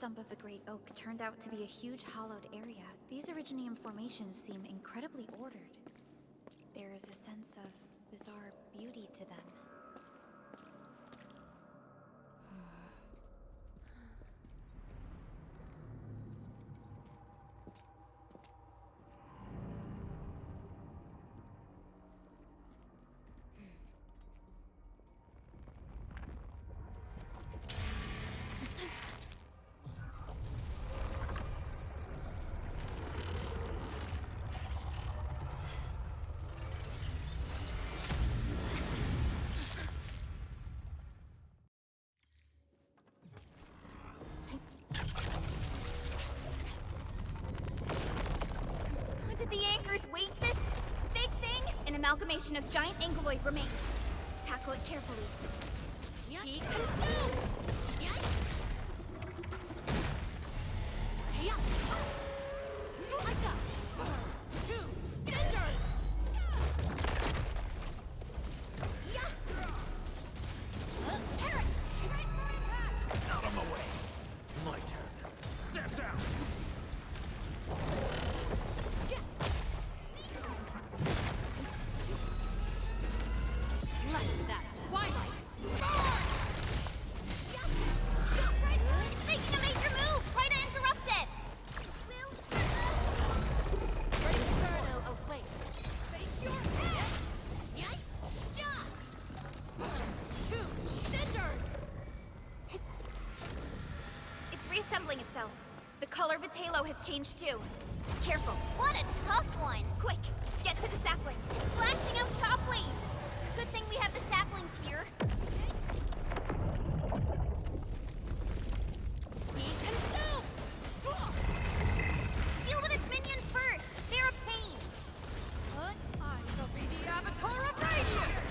stump of the great oak turned out to be a huge hollowed area. These originium formations seem incredibly ordered. There is a sense of bizarre beauty to them. Did the anchors weight this big thing? An amalgamation of giant ankyloid remains. Tackle it carefully. Be consumed! I got this. 2 cinders! Perish! Out of my way. My turn. Step down. Like that. Twilight! It's making a major move! Try to interrupt it! Ready Inferno away. Face your head! Yeah! 2 cinders! It's reassembling itself. The color of its halo has changed too. Careful. What a tough one! Quick! Get to the sapling. It's blasting out shockwaves! Good thing we have the saplings here. Be consumed! Deal with its minions first! They're a pain! But I shall be the avatar of radiance!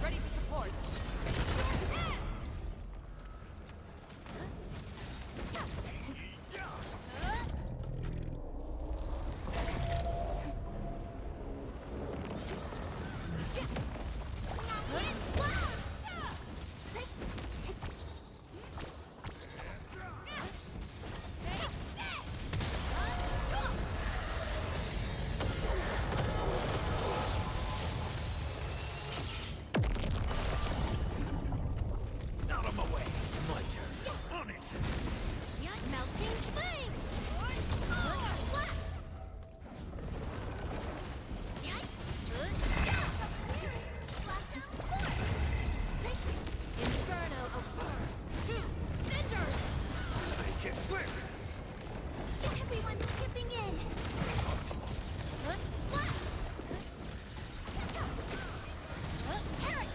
Ready to support. Out of my way. My turn. On it. Melting flame! Flash! Inferno of burn! 2 cinders! Make it quick. Everyone's chipping in! Flash! Perish!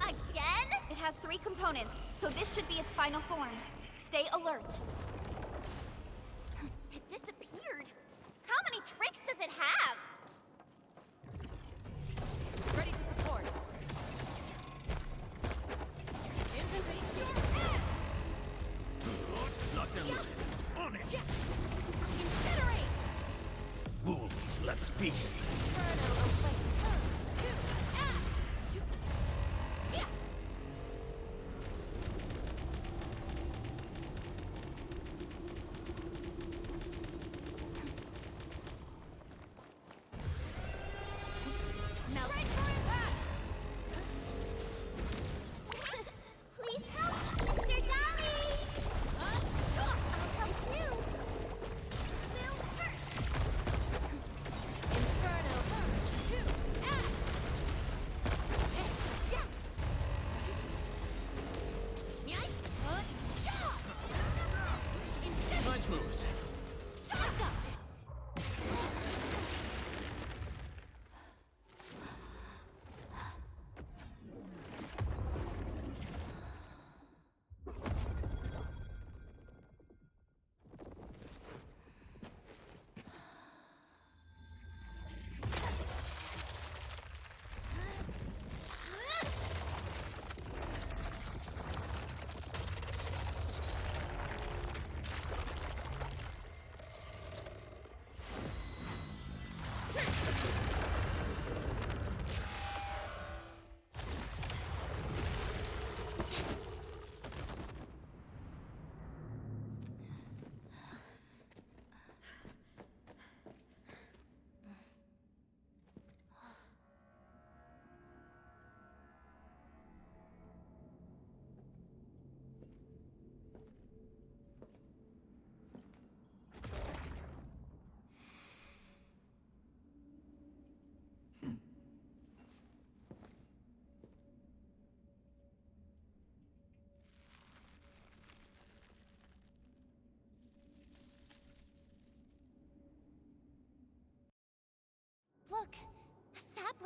Again? It has 3 components, so this should be its final form. Stay alert. It disappeared. How many tricks does it have? Ready to support. Face your head! Not done. On it. Incinerate! Wolves, let's feast. Inferno away. 2, ash!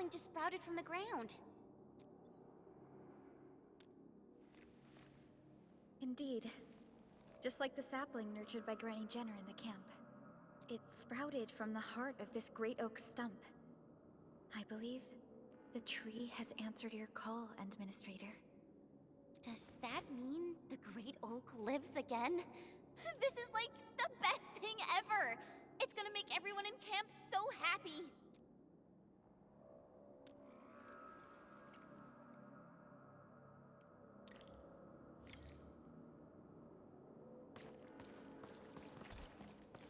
sapling just sprouted from the ground. Indeed. Just like the sapling nurtured by Granny Jenner in the camp. It sprouted from the heart of this great oak stump. I believe the tree has answered your call, Administrator. Does that mean the great oak lives again? This is like the best thing ever! It's gonna make everyone in camp so happy!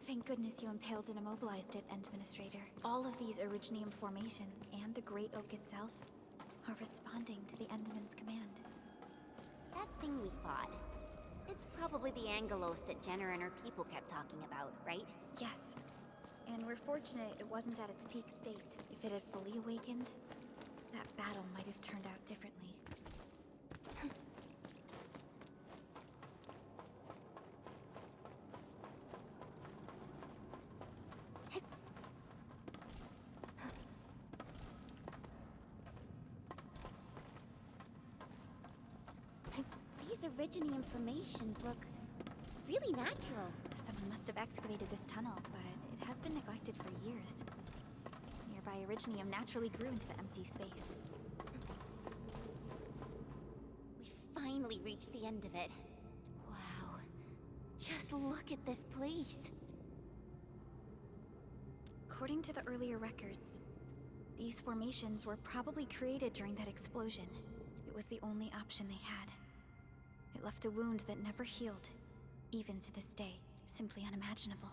Thank goodness you impaled and immobilized it, Administrator. All of these Originium formations and the Great Oak itself are responding to the Endman's command. That thing we fought. It's probably the Angelos that Jenner and her people kept talking about, right? Yes. And we're fortunate it wasn't at its peak state. If it had fully awakened, that battle might have turned out differently. These Originium formations look really natural. Someone must have excavated this tunnel, but it has been neglected for years. Nearby Originium naturally grew into the empty space. We finally reached the end of it. Wow. Just look at this place. According to the earlier records, these formations were probably created during that explosion. It was the only option they had. It left a wound that never healed, even to this day. Simply unimaginable.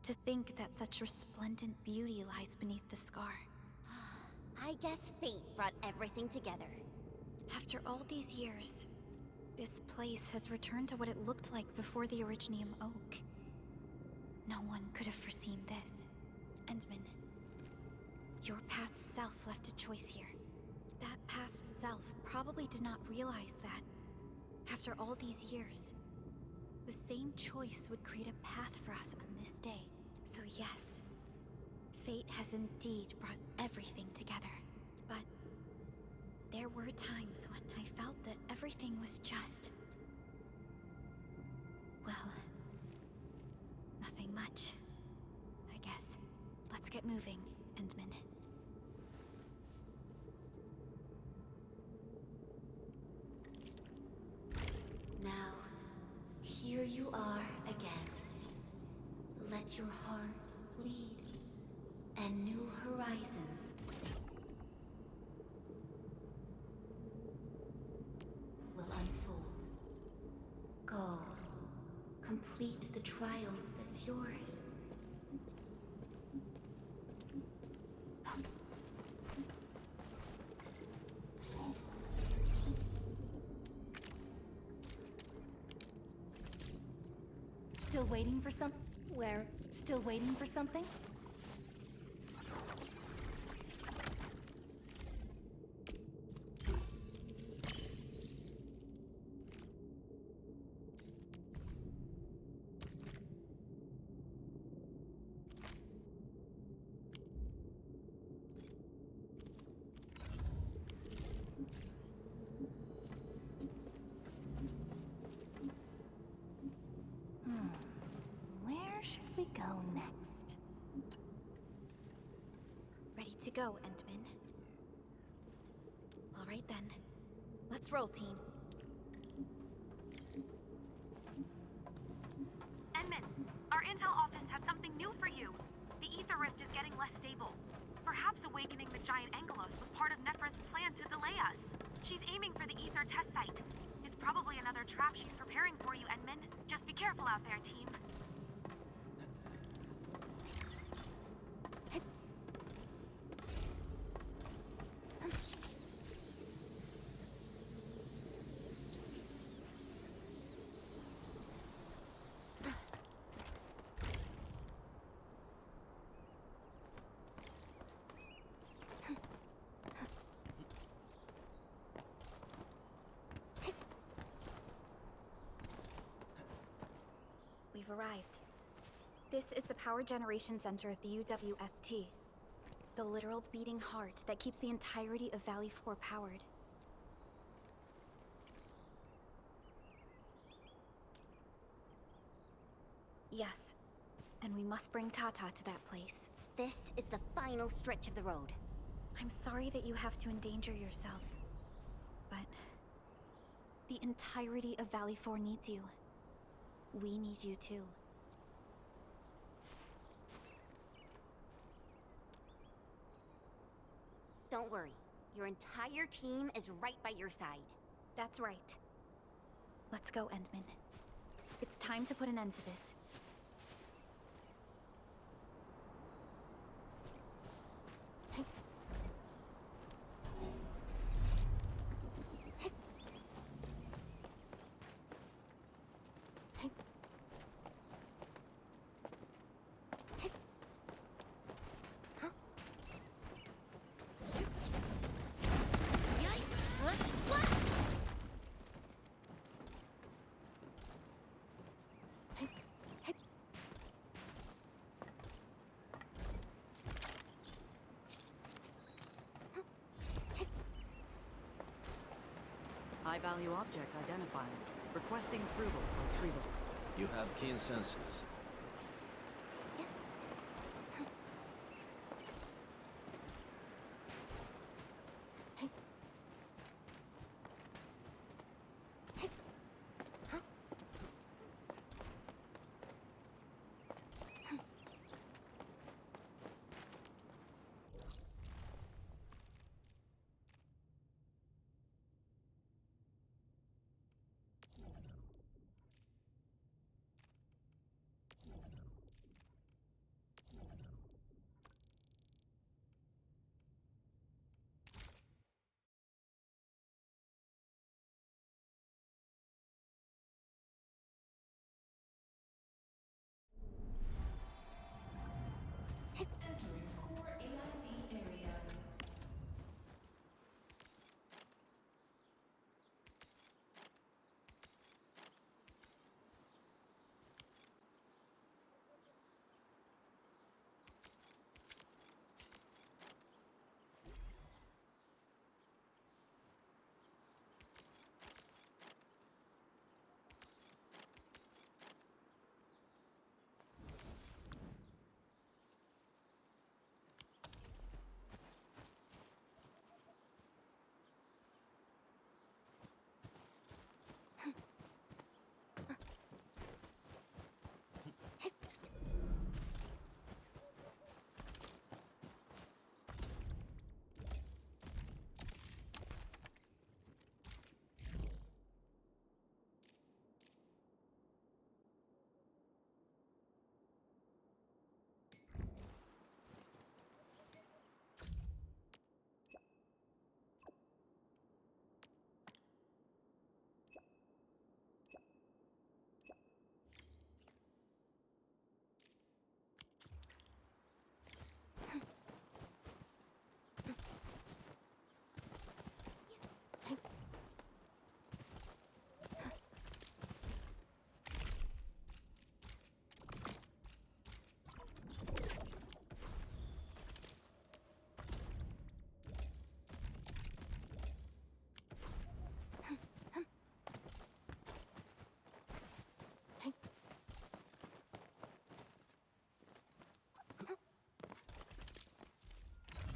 To think that such resplendent beauty lies beneath the scar. I guess fate brought everything together. After all these years, this place has returned to what it looked like before the Originium Oak. No one could have foreseen this. Endman, your past self left a choice here. That past self probably did not realize that, after all these years, the same choice would create a path for us on this day. So yes, fate has indeed brought everything together. But there were times when I felt that everything was just... well, nothing much, I guess. Let's get moving, Endman. Now, here you are again. Let your heart bleed, and new horizons will unfold. Go, complete the trial that's yours. Still waiting for some... Where? Still waiting for something? Where should we go next? Ready to go, Endman. All right then. Let's roll, team. Endman, our intel office has something new for you. The ether rift is getting less stable. Perhaps awakening the giant Angelos was part of Nephrit's plan to delay us. She's aiming for the ether test site. It's probably another trap she's preparing for you, Endman. Just be careful out there, team. We've arrived. This is the power generation center of the UWST. The literal beating heart that keeps the entirety of Valley 4 powered. Yes. And we must bring Tata to that place. This is the final stretch of the road. I'm sorry that you have to endanger yourself. But... the entirety of Valley 4 needs you. We need you too. Don't worry. Your entire team is right by your side. That's right. Let's go, Endman. It's time to put an end to this. High-value object identified. Requesting approval for retrieval. You have keen senses.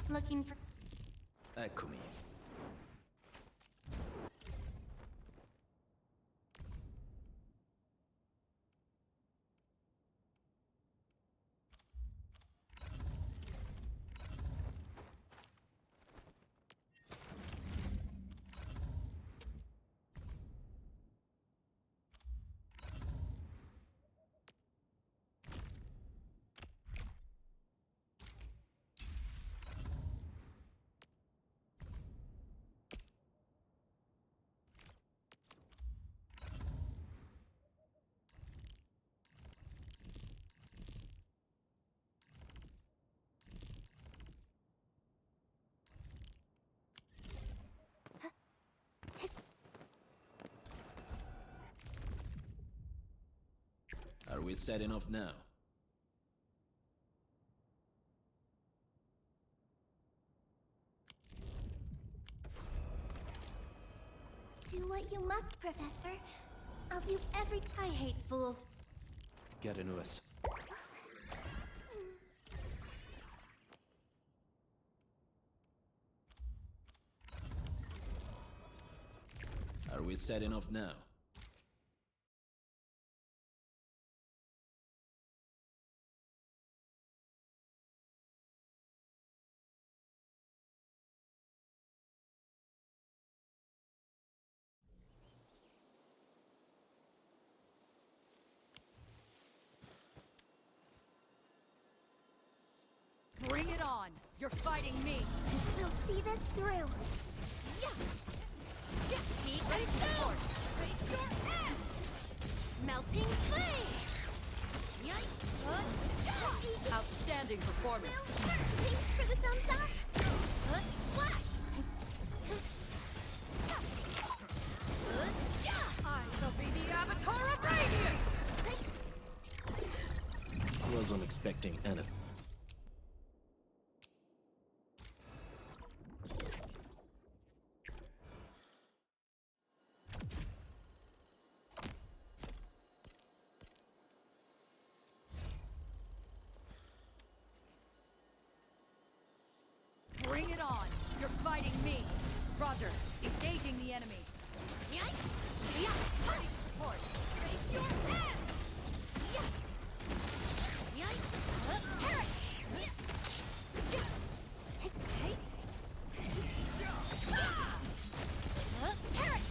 Looking for... Eccomi. Are we setting off now? Do what you must, Professor. I'll do every... I hate fools. Get into us. Are we setting off now? Bring it on! You're fighting me! We'll see this through. Heat and sword! Raise your head! Melting flame! Outstanding performance! Thanks for the thumbs up! Flash! I shall be the Avatar of Radiance! Wasn't expecting anything. Bring it on! You're fighting me! Roger, engaging the enemy. Support! Raise your hand!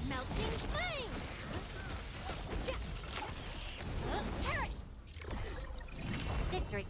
Melting flame! Victory.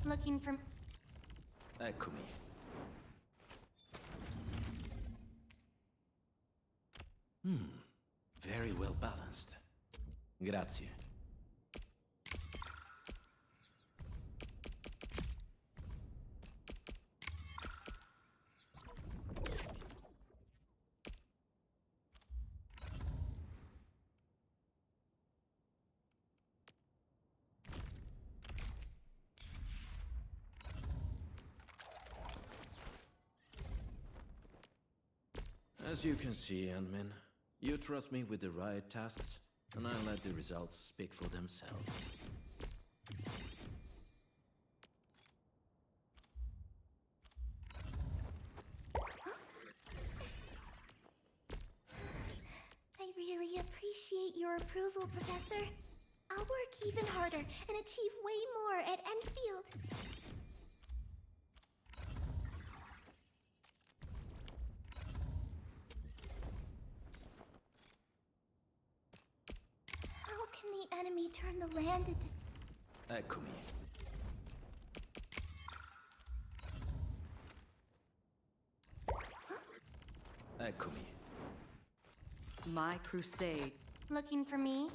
Looking for... Eccomi. Very well balanced. Grazie. As you can see, Ant-Man, you trust me with the right tasks, and I let the results speak for themselves. I really appreciate your approval, Professor. I'll work even harder and achieve way more at Enfield. How can the enemy turn the land into... Eccomi. Eccomi. My crusade. Looking for me?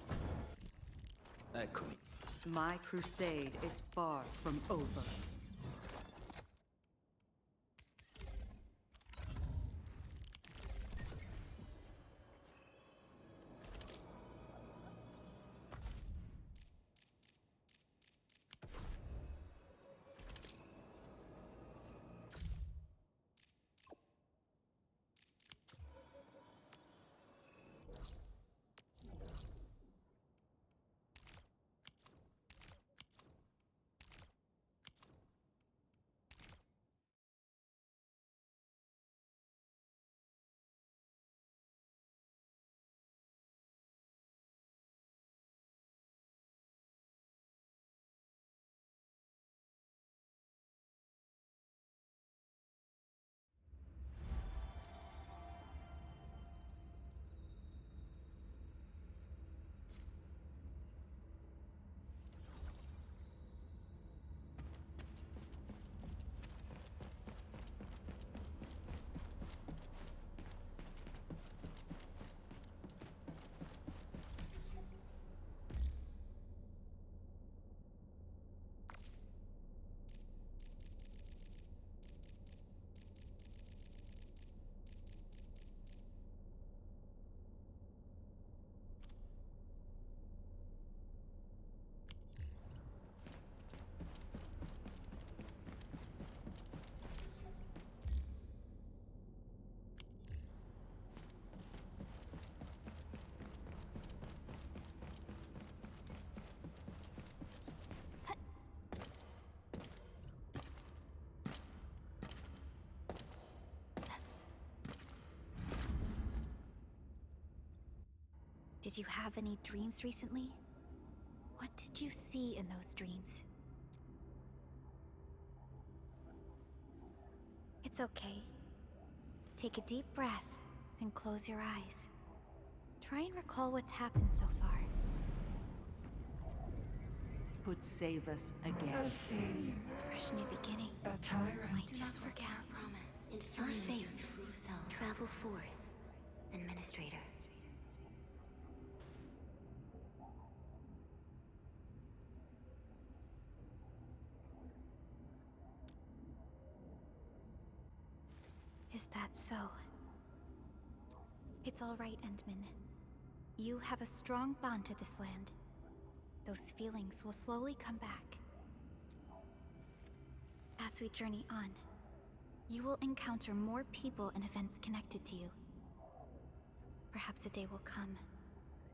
Eccomi. My crusade is far from over. Did you have any dreams recently? What did you see in those dreams? It's okay. Take a deep breath and close your eyes. Try and recall what's happened so far. Could save us again. It's a fresh new beginning. A tyrant. Might Do not just forget forget. our promise. In Your finding fate. your true self. Travel forth, Administrator. Is that so? It's all right, Endman. You have a strong bond to this land. Those feelings will slowly come back. As we journey on, you will encounter more people and events connected to you. Perhaps a day will come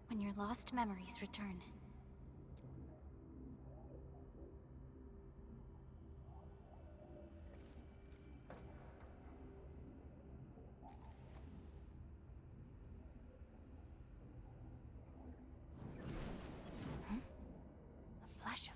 when your lost memories return. A flash of...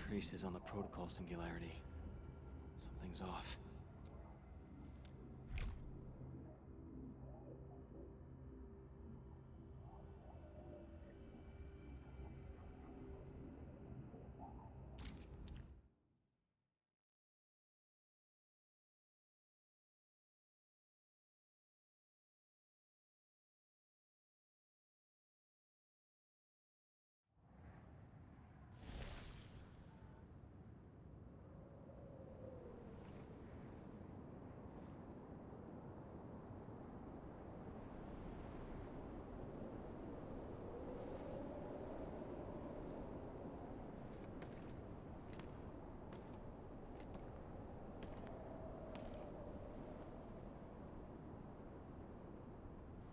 Traces on the protocol singularity. Something's off.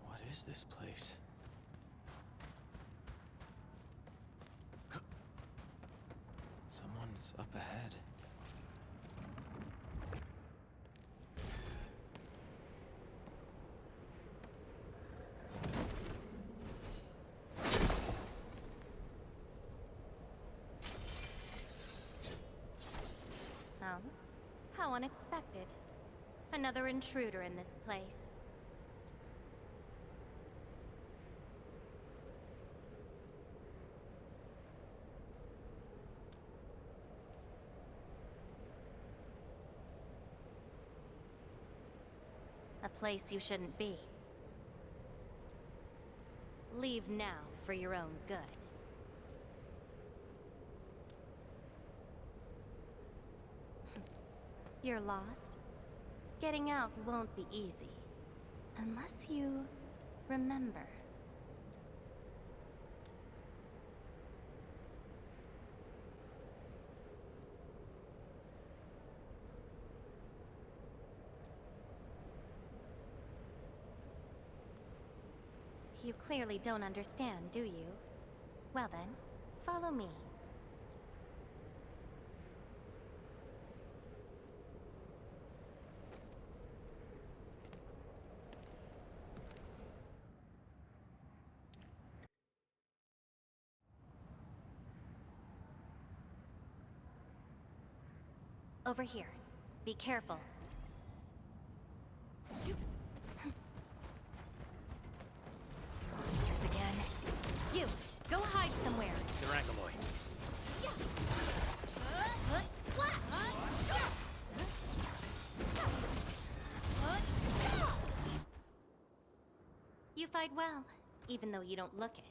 What is this place? Someone's up ahead. unexpected. Another intruder in this place. A place you shouldn't be. Leave now for your own good. You're lost? Getting out won't be easy. Unless you remember. You clearly don't understand, do you? Well then, follow me. Over here. Be careful. Monsters again. You, go hide somewhere. Durangaloy. You fight well, even though you don't look it.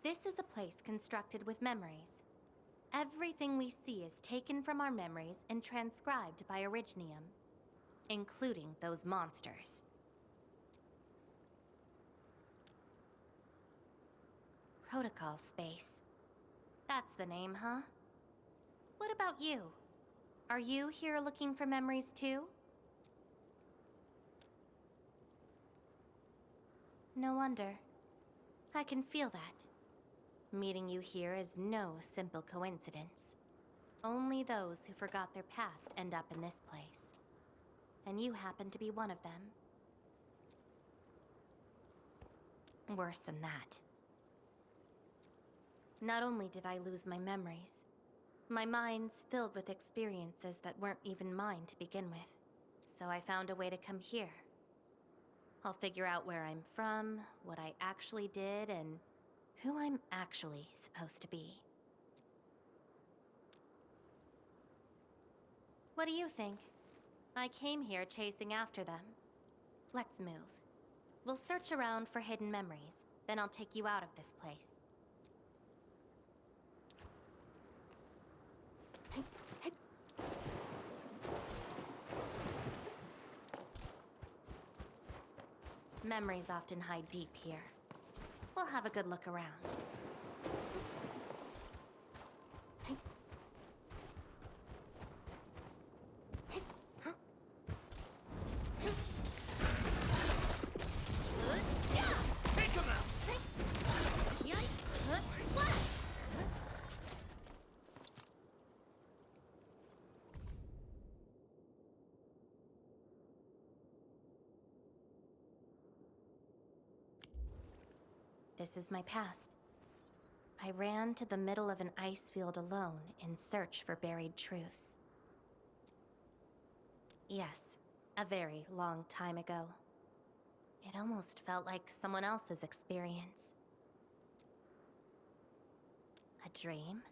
This is a place constructed with memories. Everything we see is taken from our memories and transcribed by Orignium, including those monsters. Protocol space. That's the name, huh? What about you? Are you here looking for memories too? No wonder. I can feel that. Meeting you here is no simple coincidence. Only those who forgot their past end up in this place. And you happen to be one of them. Worse than that. Not only did I lose my memories, my mind's filled with experiences that weren't even mine to begin with. So I found a way to come here. I'll figure out where I'm from, what I actually did, and who I'm actually supposed to be. What do you think? I came here chasing after them. Let's move. We'll search around for hidden memories, then I'll take you out of this place. Memories often hide deep here. We'll have a good look around. Take him out! This is my past. I ran to the middle of an ice field alone in search for buried truths. Yes, a very long time ago. It almost felt like someone else's experience. A dream?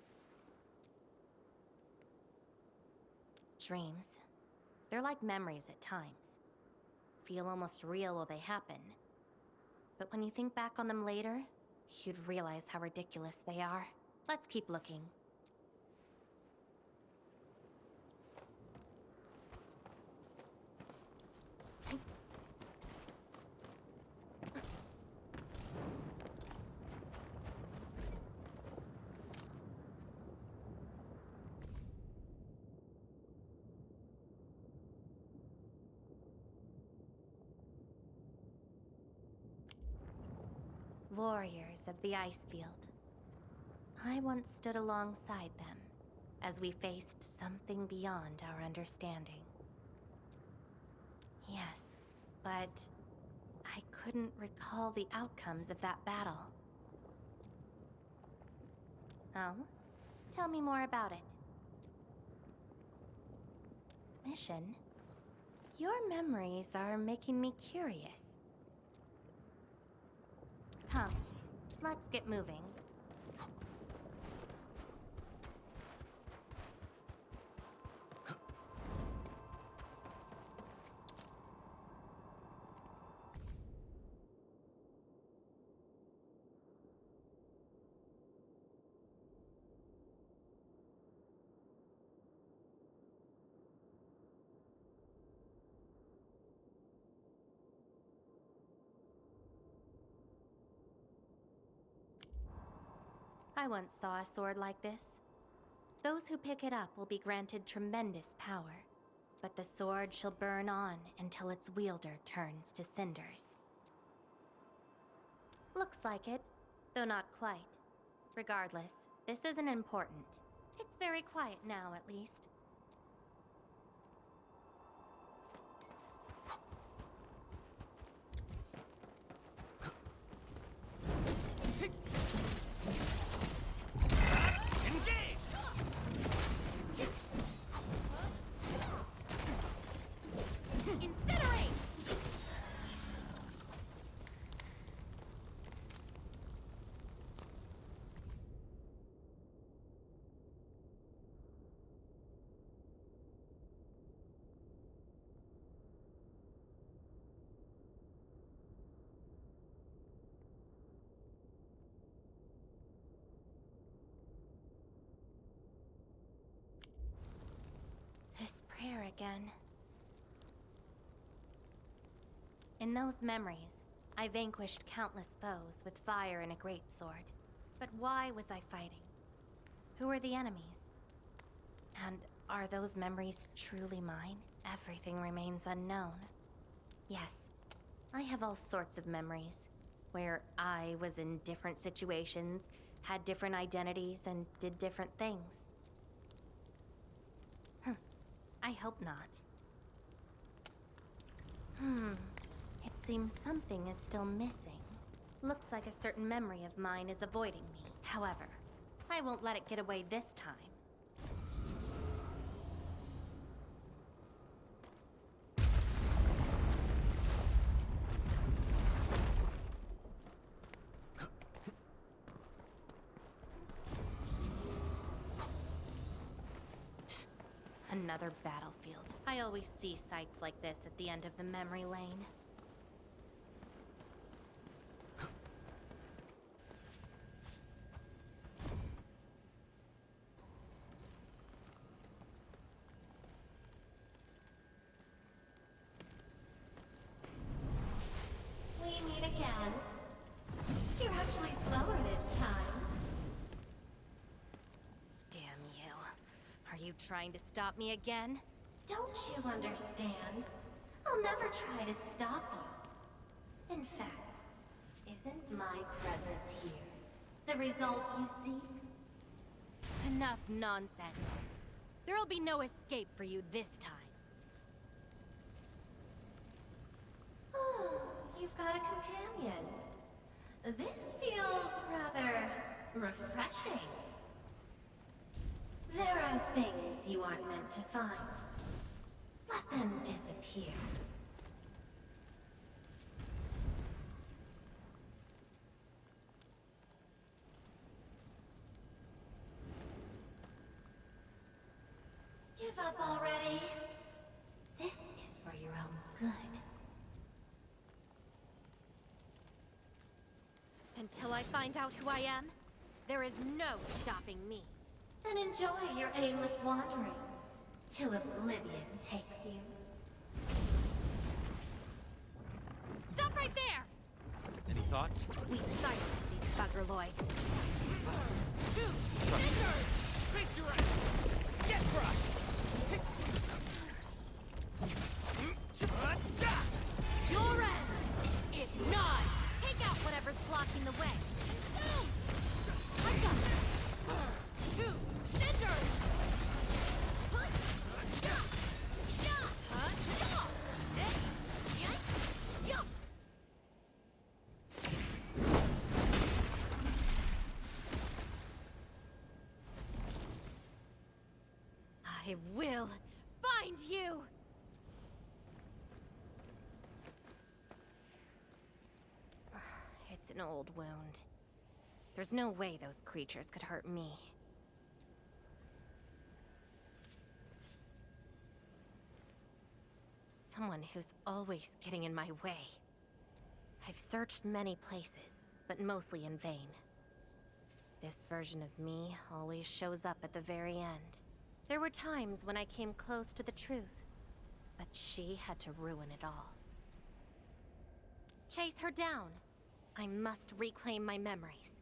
Dreams. They're like memories at times. Feel almost real while they happen. But when you think back on them later, you'd realize how ridiculous they are. Let's keep looking. Warriors of the ice field. I once stood alongside them as we faced something beyond our understanding. Yes, but I couldn't recall the outcomes of that battle. Oh? Tell me more about it. Mission? Your memories are making me curious. Come, let's get moving. I once saw a sword like this. Those who pick it up will be granted tremendous power, but the sword shall burn on until its wielder turns to cinders. Looks like it, though not quite. Regardless, this isn't important. It's very quiet now, at least. This prayer again. In those memories, I vanquished countless foes with fire and a greatsword. But why was I fighting? Who are the enemies? And are those memories truly mine? Everything remains unknown. Yes, I have all sorts of memories, where I was in different situations, had different identities, and did different things. I hope not. It seems something is still missing. Looks like a certain memory of mine is avoiding me. However, I won't let it get away this time. Another battlefield. I always see sights like this at the end of the memory lane. We meet again. You're actually slower this time. Damn you. Are you trying to stop me again? Don't you understand? I'll never try to stop you. In fact, isn't my presence here the result you seek? Enough nonsense. There'll be no escape for you this time. Oh, you've got a companion. This feels rather refreshing. There are things you aren't meant to find. Let them disappear. Give up already. This is for your own good. Until I find out who I am, there is no stopping me. Then enjoy your aimless wandering, till oblivion takes you. Stop right there! Any thoughts? We silence these buggerloids. Face your ass! Get crushed! Your end is nigh! Take out whatever's blocking the way. I got it! Two scissors! I will find you! It's an old wound. There's no way those creatures could hurt me. Someone who's always getting in my way. I've searched many places, but mostly in vain. This version of me always shows up at the very end. There were times when I came close to the truth, but she had to ruin it all. Chase her down. I must reclaim my memories.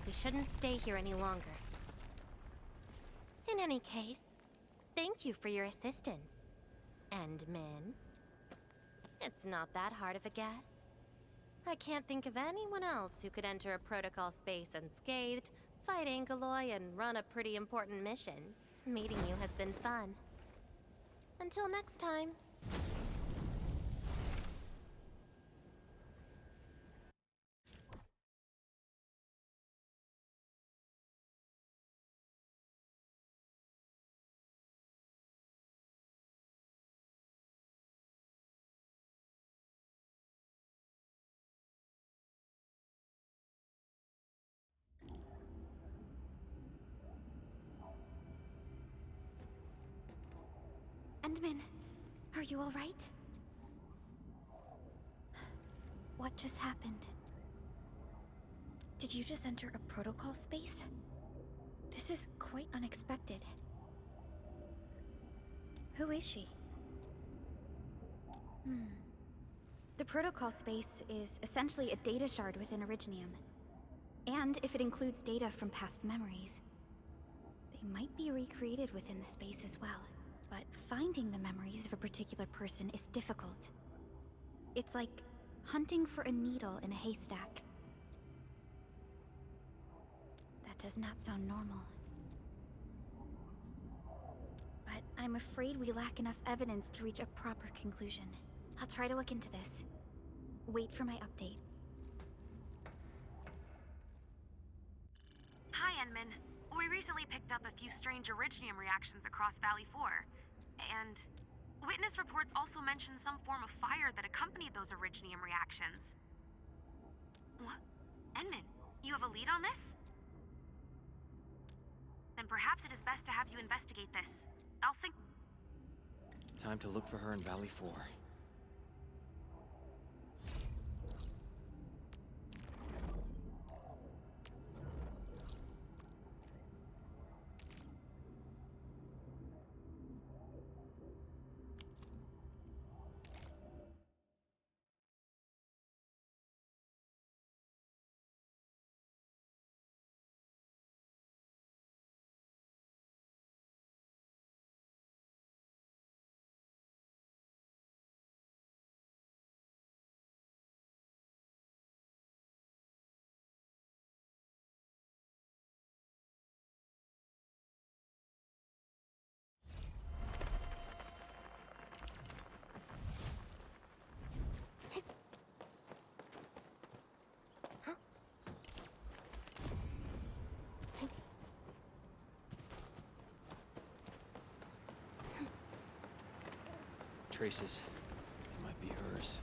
We shouldn't stay here any longer. In any case, thank you for your assistance, Endman. It's not that hard of a guess. I can't think of anyone else who could enter a protocol space unscathed, fight Angeloy, and run a pretty important mission. Meeting you has been fun. Until next time. Endman, are you all right? What just happened? Did you just enter a protocol space? This is quite unexpected. Who is she? The protocol space is essentially a data shard within Originium. And if it includes data from past memories, they might be recreated within the space as well. But finding the memories of a particular person is difficult. It's like hunting for a needle in a haystack. That does not sound normal. But I'm afraid we lack enough evidence to reach a proper conclusion. I'll try to look into this. Wait for my update. Hi, Enman. We recently picked up a few strange Originium reactions across Valley 4. And witness reports also mention some form of fire that accompanied those Originium reactions. What? Enman, you have a lead on this? Then perhaps it is best to have you investigate this. I'll sync. Time to look for her in Valley 4. Traces. They might be hers.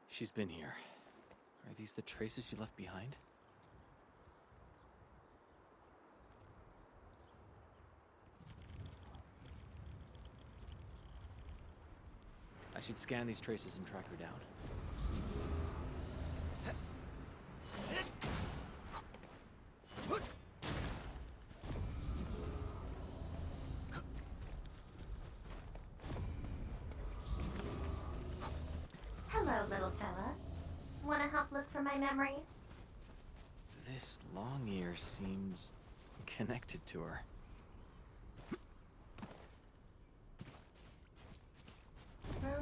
She's been here. Are these the traces she left behind? I should scan these traces and track her down. Hello, little fella. Wanna help look for my memories? This long ear seems connected to her.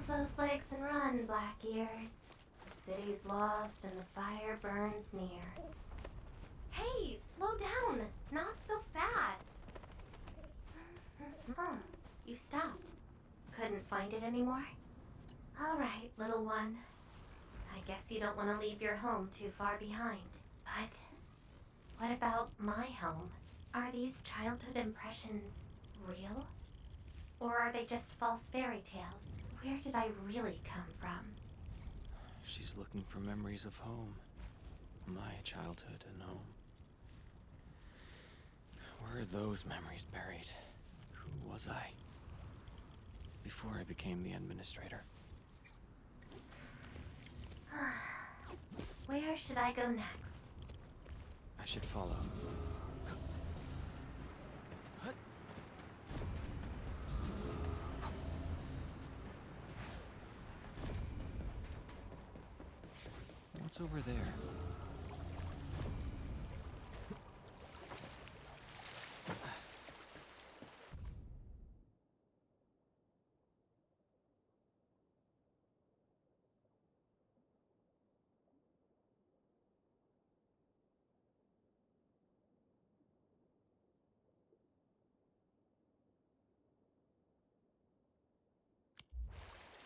Off those legs and run, Black Ears. The city's lost and the fire burns near. Hey, slow down! Not so fast! Oh, you stopped. Couldn't find it anymore? Alright, little one. I guess you don't want to leave your home too far behind. But what about my home? Are these childhood impressions real? Or are they just false fairy tales? Where did I really come from? She's looking for memories of home. My childhood and home. Where are those memories buried? Who was I? Before I became the administrator. Where should I go next? I should follow. What's over there?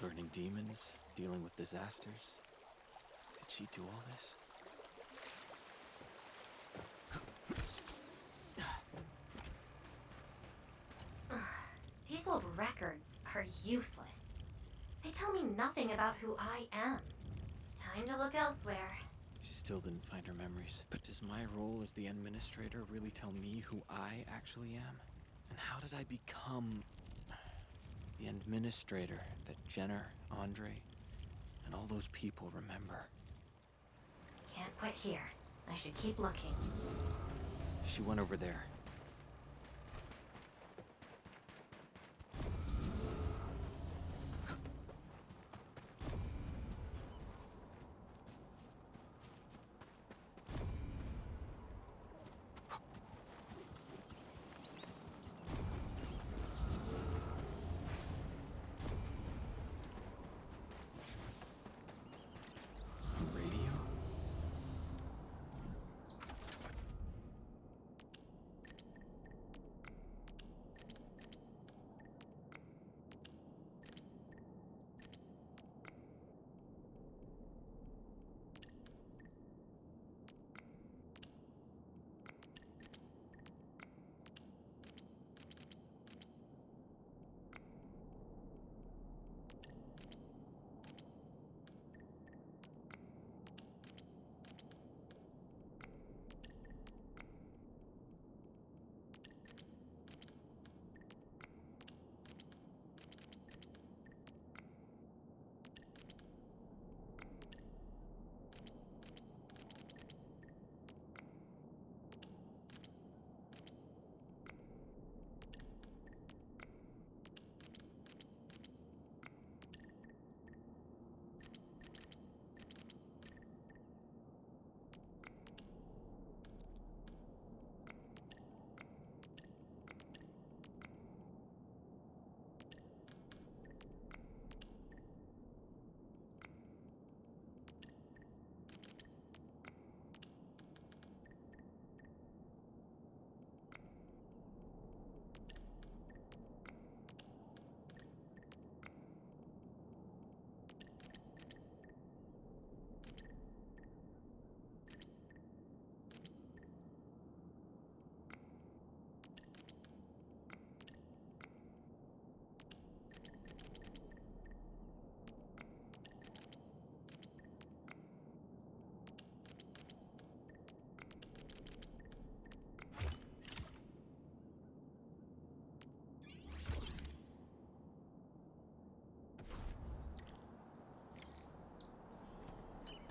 Burning demons, dealing with disasters. Did she do all this? These old records are useless. They tell me nothing about who I am. Time to look elsewhere. She still didn't find her memories. But does my role as the administrator really tell me who I actually am? And how did I become the administrator that Jenner, Andre, and all those people remember? Can't quit here. I should keep looking. She went over there.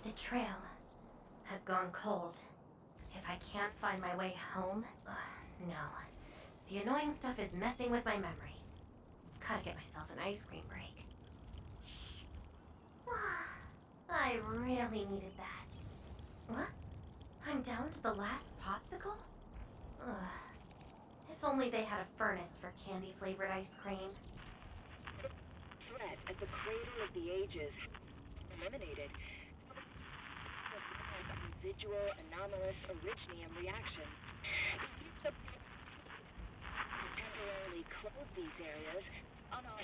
The trail has gone cold. If I can't find my way home, no. The annoying stuff is messing with my memories. Gotta get myself an ice cream break. I really needed that. What? I'm down to the last popsicle? If only they had a furnace for candy-flavored ice cream. threat at the cradle of the ages eliminated. Residual anomalous originium reaction. To temporarily close these areas on all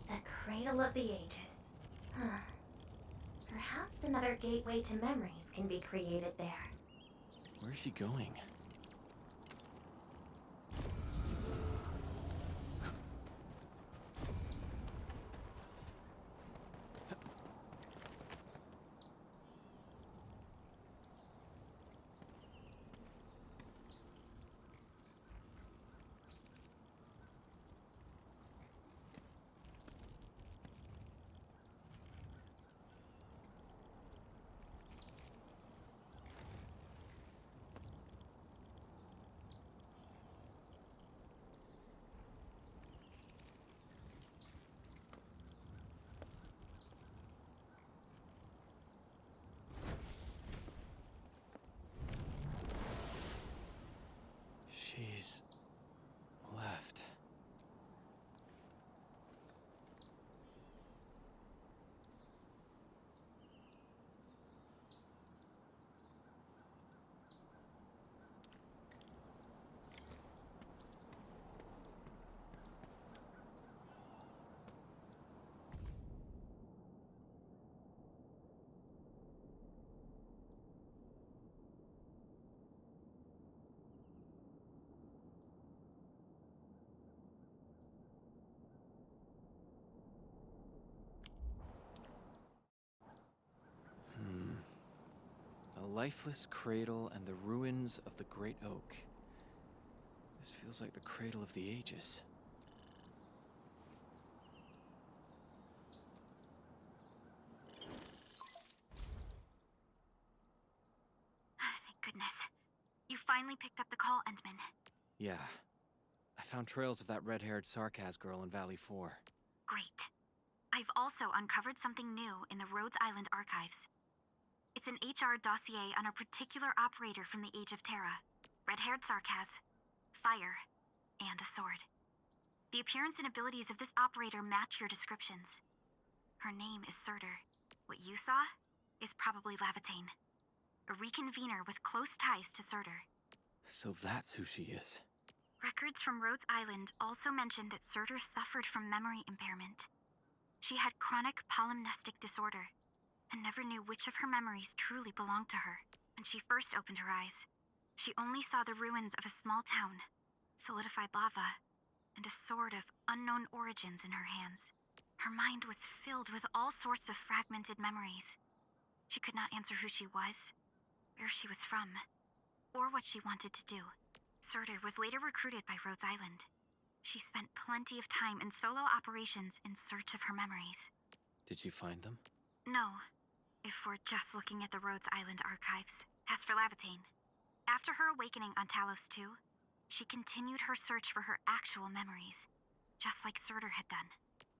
The cradle of the ages. Huh. Perhaps another gateway to memories can be created there. Where's she going? She's left. A lifeless cradle and the ruins of the Great Oak. This feels like the cradle of the ages. Thank goodness. You finally picked up the call, Endman. Yeah. I found trails of that red-haired Sarkaz girl in Valley 4. Great. I've also uncovered something new in the Rhodes Island archives. It's an HR dossier on a particular operator from the Age of Terra. Red-haired Sarkaz, fire, and a sword. The appearance and abilities of this operator match your descriptions. Her name is Surtur. What you saw is probably Lavatane, a reconvener with close ties to Surtur. So that's who she is. Records from Rhodes Island also mention that Surtur suffered from memory impairment. She had chronic polymnestic disorder, and never knew which of her memories truly belonged to her. When she first opened her eyes, she only saw the ruins of a small town, solidified lava, and a sword of unknown origins in her hands. Her mind was filled with all sorts of fragmented memories. She could not answer who she was, where she was from, or what she wanted to do. Surtur was later recruited by Rhodes Island. She spent plenty of time in solo operations in search of her memories. Did you find them? No, if we're just looking at the Rhodes Island archives. As for Lavatane, after her awakening on Talos 2, she continued her search for her actual memories, just like Surtur had done.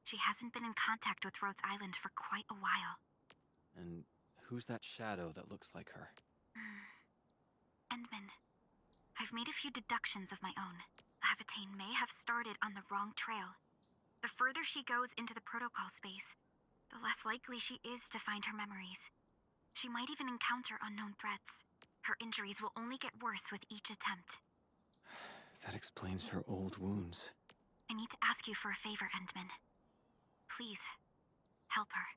She hasn't been in contact with Rhodes Island for quite a while. And who's that shadow that looks like her? Endman, I've made a few deductions of my own. Lavatane may have started on the wrong trail. The further she goes into the protocol space, the less likely she is to find her memories. She might even encounter unknown threats. Her injuries will only get worse with each attempt. That explains her old wounds. I need to ask you for a favor, Endman. Please, help her.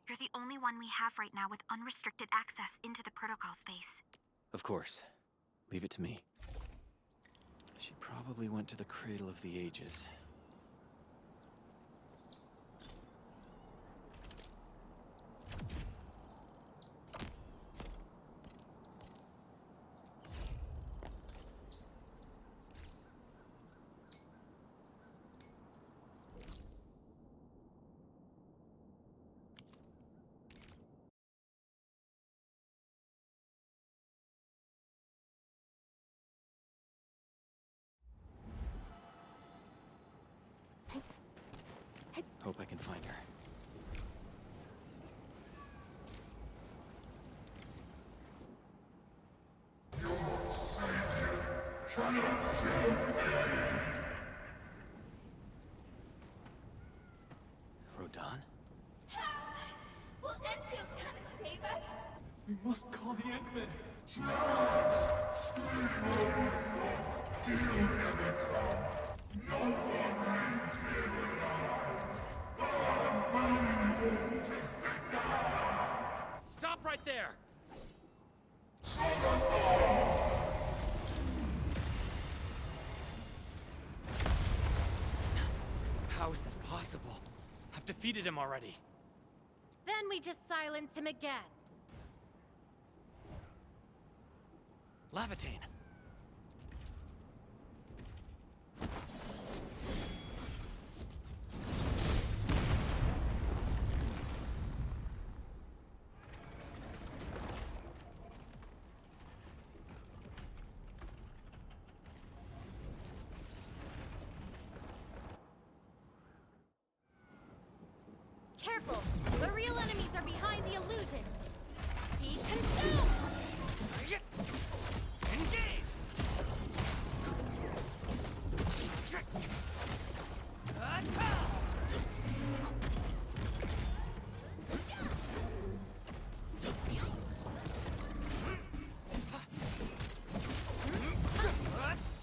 You're the only one we have right now with unrestricted access into the protocol space. Of course. Leave it to me. She probably went to the Cradle of the Ages. Hope I can find her. We must call the Endmen. Stop right there! How is this possible? I've defeated him already. Then we just silence him again. Lavitane! Careful! The real enemies are behind the illusions! Be consumed! Engage!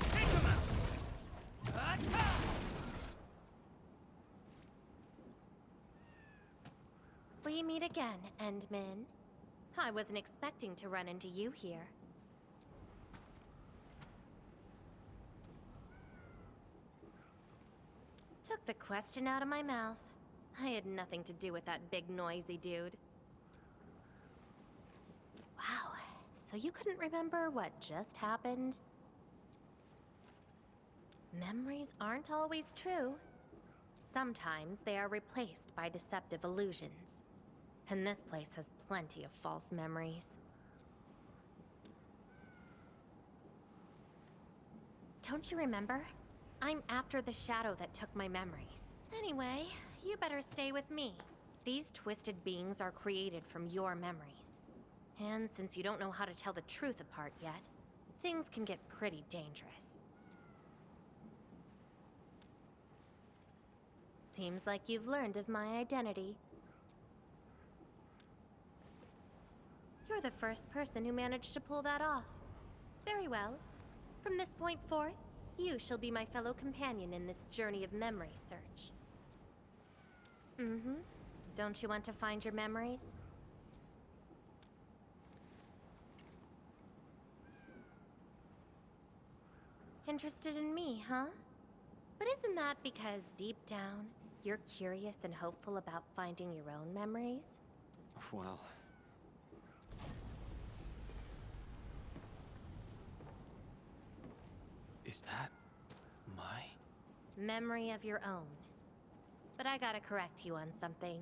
Take him out! We meet again, Endman. I wasn't expecting to run into you here. Took the question out of my mouth. I had nothing to do with that big noisy dude. Wow, so you couldn't remember what just happened? Memories aren't always true. Sometimes they are replaced by deceptive illusions. And this place has plenty of false memories. Don't you remember? I'm after the shadow that took my memories. Anyway, you better stay with me. These twisted beings are created from your memories. And since you don't know how to tell the truth apart yet, things can get pretty dangerous. Seems like you've learned of my identity. You're the first person who managed to pull that off. Very well. From this point forth, you shall be my fellow companion in this journey of memory search. Mm-hmm. Don't you want to find your memories? Interested in me, huh? But isn't that because deep down, you're curious and hopeful about finding your own memories? Well... Is that... my... Memory of your own. But I gotta correct you on something.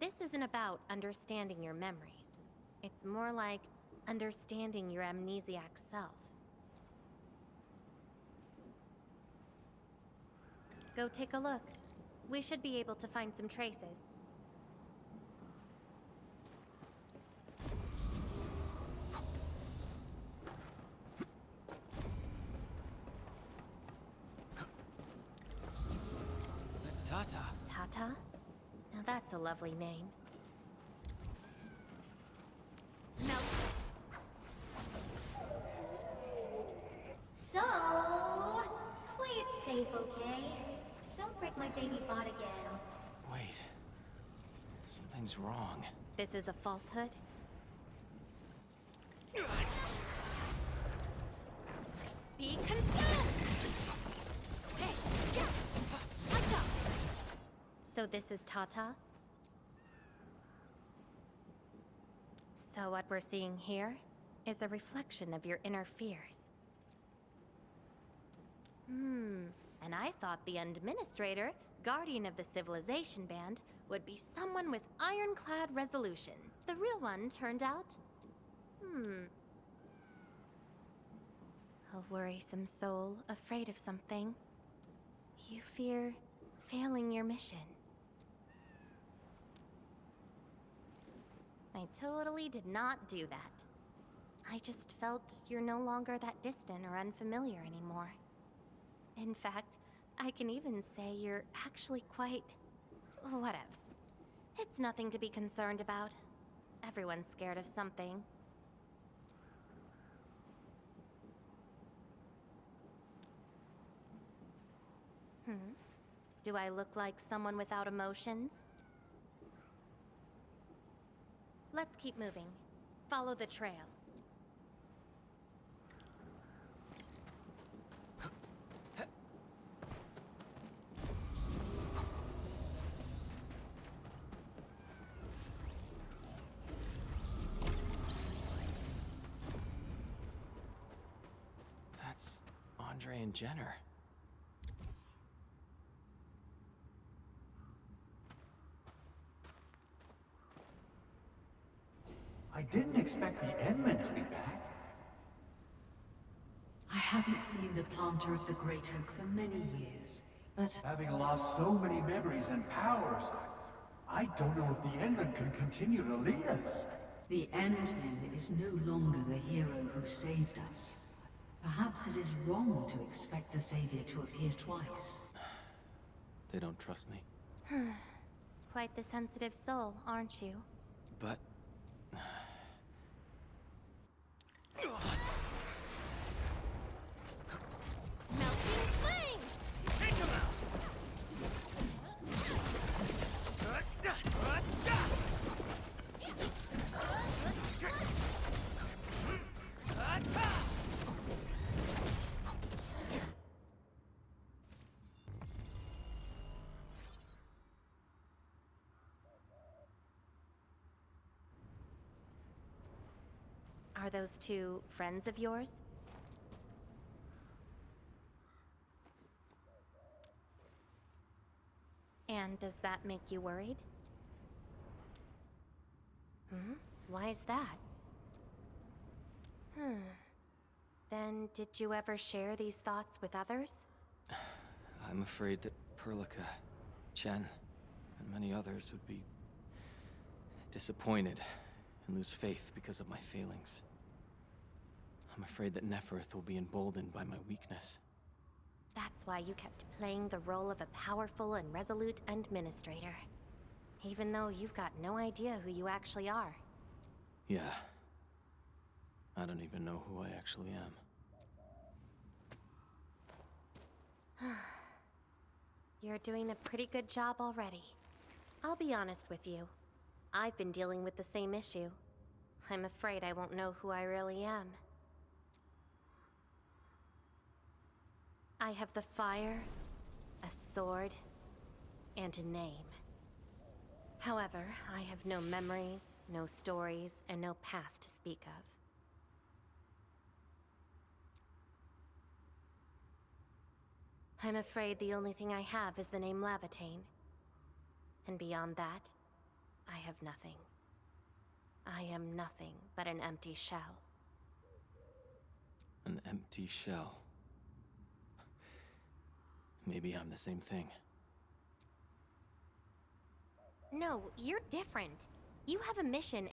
This isn't about understanding your memories. It's more like understanding your amnesiac self. Go take a look. We should be able to find some traces. That's Tata. Tata? Now that's a lovely name. Melt. So, play it safe, okay? Don't break my baby bot again. Wait. Something's wrong. This is a falsehood? Be consumed! Hey, yeah! Let's go! So this is Tata? So what we're seeing here is a reflection of your inner fears. And I thought the Administrator, Guardian of the Civilization Band, would be someone with ironclad resolution. The real one turned out... A worrisome soul, afraid of something. You fear failing your mission. I totally did not do that. I just felt you're no longer that distant or unfamiliar anymore. In fact, I can even say you're actually quite... whatevs. It's nothing to be concerned about. Everyone's scared of something. Do I look like someone without emotions? Let's keep moving. Follow the trail. That's Andre and Jenner. I didn't expect the Endmen to be back. I haven't seen the planter of the Great Oak for many years, but Having lost so many memories and powers, I don't know if the Endmen can continue to lead us. the Endman is no longer the hero who saved us. Perhaps it is wrong to expect the Savior to appear twice. They don't trust me. Quite the sensitive soul, aren't you? But... Melting flame! Take him out! Are those two friends of yours? And does that make you worried? Why is that? Then did you ever share these thoughts with others? I'm afraid that Perlica, Chen, and many others would be disappointed and lose faith because of my failings. I'm afraid that Neferth will be emboldened by my weakness. That's why you kept playing the role of a powerful and resolute administrator. Even though you've got no idea who you actually are. Yeah. I don't even know who I actually am. You're doing a pretty good job already. I'll be honest with you. I've been dealing with the same issue. I'm afraid I won't know who I really am. I have the fire, a sword, and a name. However, I have no memories, no stories, and no past to speak of. I'm afraid the only thing I have is the name Lavatane. And beyond that, I have nothing. I am nothing but an empty shell. An empty shell. Maybe I'm the same thing. No, you're different. You have a mission